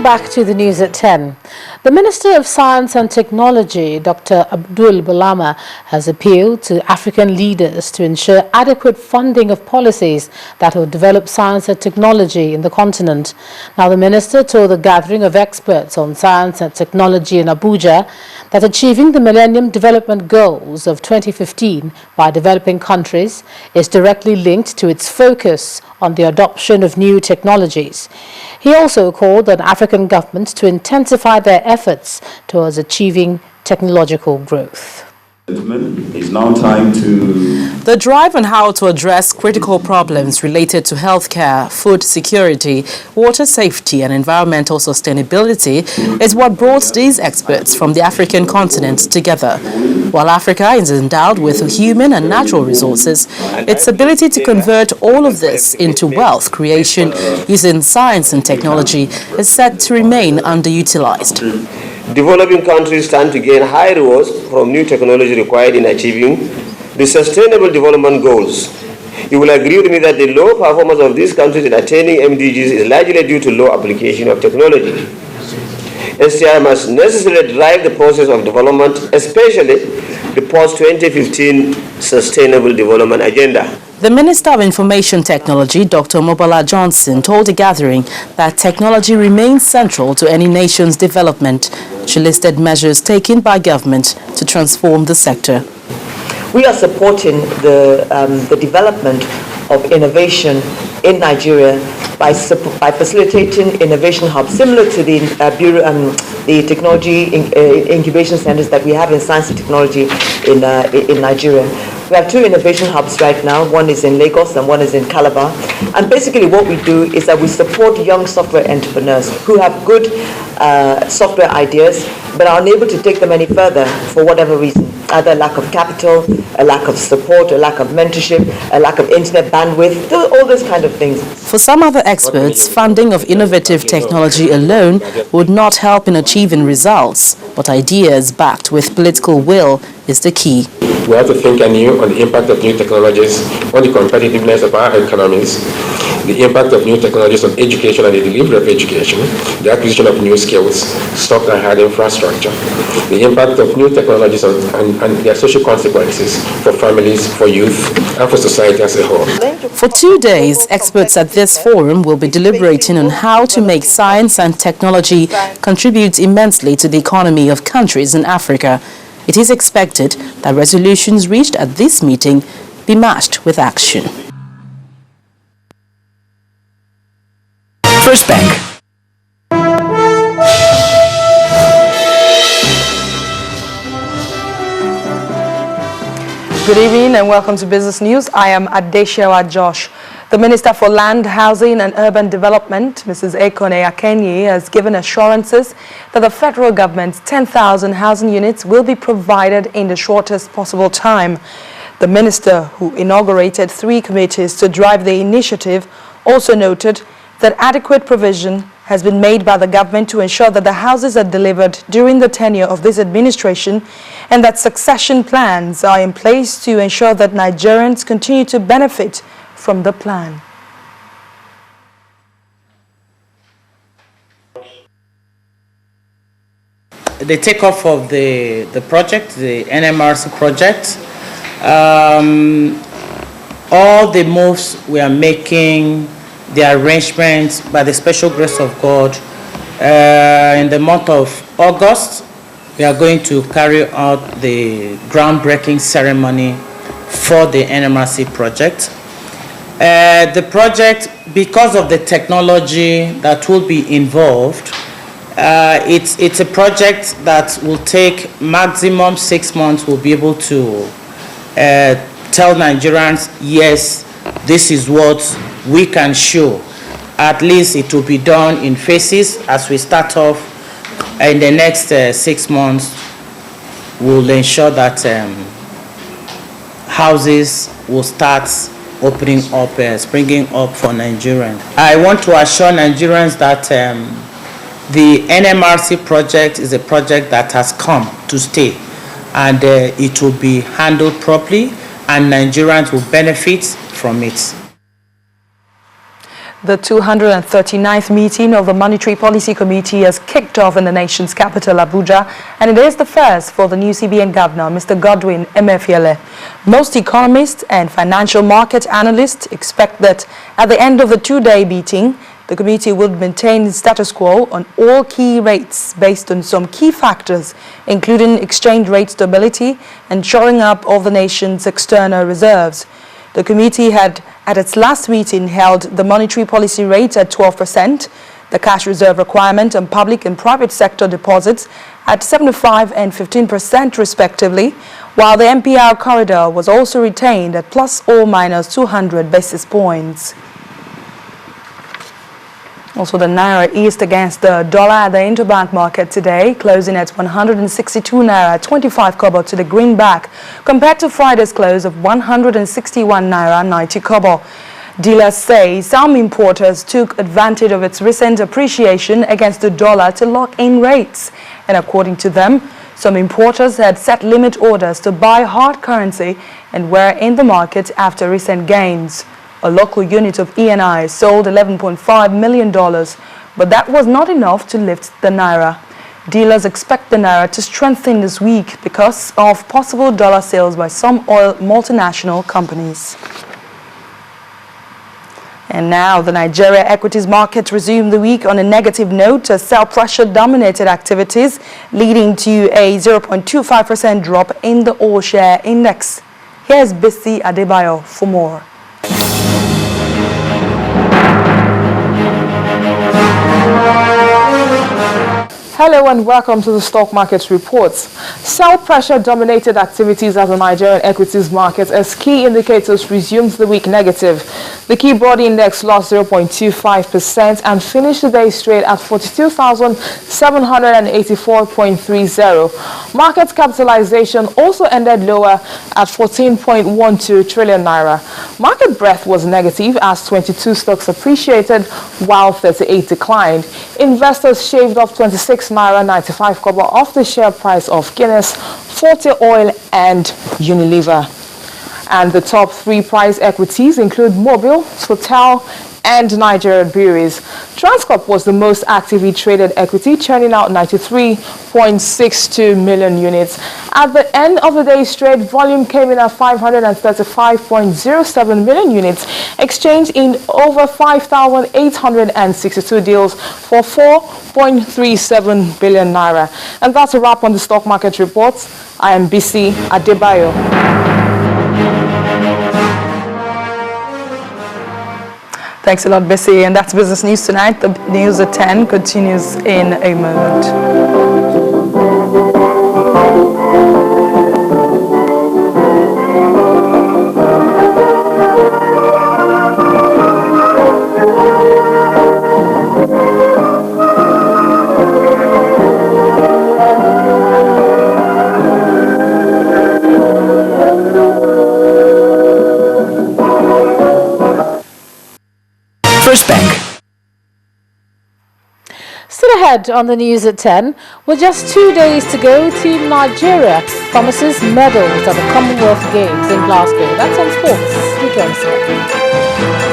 back to the news at 10. The Minister of Science and Technology, Dr. Abdul Bulama, has appealed to African leaders to ensure adequate funding of policies that will develop science and technology in the continent. Now, the minister told the gathering of experts on science and technology in Abuja that achieving the Millennium Development Goals of 2015 by developing countries is directly linked to its focus on the adoption of new technologies. He also called on African governments to intensify their efforts towards achieving technological growth. It's now time to... The drive on how to address critical problems related to healthcare, food security, water safety and environmental sustainability is what brought these experts from the African continent together. While Africa is endowed with human and natural resources, its ability to convert all of this into wealth creation using science and technology is said to remain underutilized. Developing countries stand to gain high rewards from new technology required in achieving the Sustainable Development Goals. You will agree with me that the low performance of these countries in attaining MDGs is largely due to low application of technology. STI must necessarily drive the process of development, especially the post-2015 Sustainable Development Agenda. The Minister of Information Technology, Dr. Mobala Johnson, told the gathering that technology remains central to any nation's development. She listed measures taken by government to transform the sector. We are supporting the development of innovation in Nigeria by facilitating innovation hubs similar to the technology incubation centers that we have in science and technology in Nigeria. We have two innovation hubs right now. One is in Lagos and one is in Calabar. And basically what we do is that we support young software entrepreneurs who have good software ideas but are unable to take them any further for whatever reason. Either a lack of capital, a lack of support, a lack of mentorship, a lack of internet bandwidth, all those kind of things. For some other experts, funding of innovative technology alone would not help in achieving results, but ideas backed with political will is the key. We have to think anew on the impact of new technologies on the competitiveness of our economies, the impact of new technologies on education and the delivery of education, the acquisition of new skills, soft and hard infrastructure, the impact of new technologies and their social consequences for families, for youth, and for society as a whole. For 2 days, experts at this forum will be deliberating on how to make science and technology contribute immensely to the economy of countries in Africa. It is expected that resolutions reached at this meeting be matched with action. First Bank. Good evening and welcome to Business News. I am Adeshewa Josh. The Minister for Land, Housing and Urban Development, Mrs. Ekone Akenyi, has given assurances that the federal government's 10,000 housing units will be provided in the shortest possible time. The minister, who inaugurated 3 committees to drive the initiative, also noted that adequate provision has been made by the government to ensure that the houses are delivered during the tenure of this administration and that succession plans are in place to ensure that Nigerians continue to benefit from the plan. The takeoff of the project, the NMRC project, all the moves we are making, the arrangements by the special grace of God, in the month of August, we are going to carry out the groundbreaking ceremony for the NMRC project. The project, because of the technology that will be involved, it's a project that will take maximum 6 months. We'll be able to tell Nigerians, yes, this is what we can show. At least it will be done in phases as we start off. In the next 6 months, we'll ensure that houses will start opening up, springing up for Nigerians. I want to assure Nigerians that the NMRC project is a project that has come to stay, and it will be handled properly, and Nigerians will benefit from it. The 239th meeting of the Monetary Policy Committee has kicked off in the nation's capital, Abuja, and it is the first for the new CBN governor, Mr. Godwin Emefiele. Most economists and financial market analysts expect that at the end of the two-day meeting, the committee will maintain the status quo on all key rates based on some key factors, including exchange rate stability and shoring up of the nation's external reserves. The committee had, at its last meeting, held the monetary policy rate at 12%, the cash reserve requirement on public and private sector deposits at 75% and 15% respectively, while the MPR corridor was also retained at plus or minus 200 basis points. Also, the Naira eased against the dollar at the interbank market today, closing at 162 Naira 25 kobo to the greenback, compared to Friday's close of 161 Naira 90 kobo. Dealers say some importers took advantage of its recent appreciation against the dollar to lock in rates. And according to them, some importers had set limit orders to buy hard currency and were in the market after recent gains. A local unit of ENI sold $11.5 million, but that was not enough to lift the Naira. Dealers expect the Naira to strengthen this week because of possible dollar sales by some oil multinational companies. And now the Nigeria equities market resumed the week on a negative note as sell pressure dominated activities, leading to a 0.25% drop in the all-share index. Here's Bisi Adebayo for more. Hello and welcome to the stock market reports. Sell pressure dominated activities at the Nigerian equities market as key indicators resumed the week negative. The key broad index lost 0.25% and finished the day straight at 42,784.30. Market capitalization also ended lower at 14.12 trillion naira. Market breadth was negative as 22 stocks appreciated while 38 declined. Investors shaved off 26 Naira 95 kobo off the share price of Guinness, Forte Oil and Unilever. And the top three price equities include Mobil, Total and Nigerian Breweries. Transcorp was the most actively traded equity, churning out 93.62 million units. At the end of the day's trade, volume came in at 535.07 million units, exchanged in over 5,862 deals for 4.37 billion naira. And that's a wrap on the stock market reports. I am Bisi Adebayo. Thanks a lot, Bessie. And that's Business News Tonight. The news at 10 continues in a moment. Bank. Still ahead on the news at 10, with just 2 days to go, Team Nigeria promises medals at the Commonwealth Games in Glasgow. That's on sports. You join us.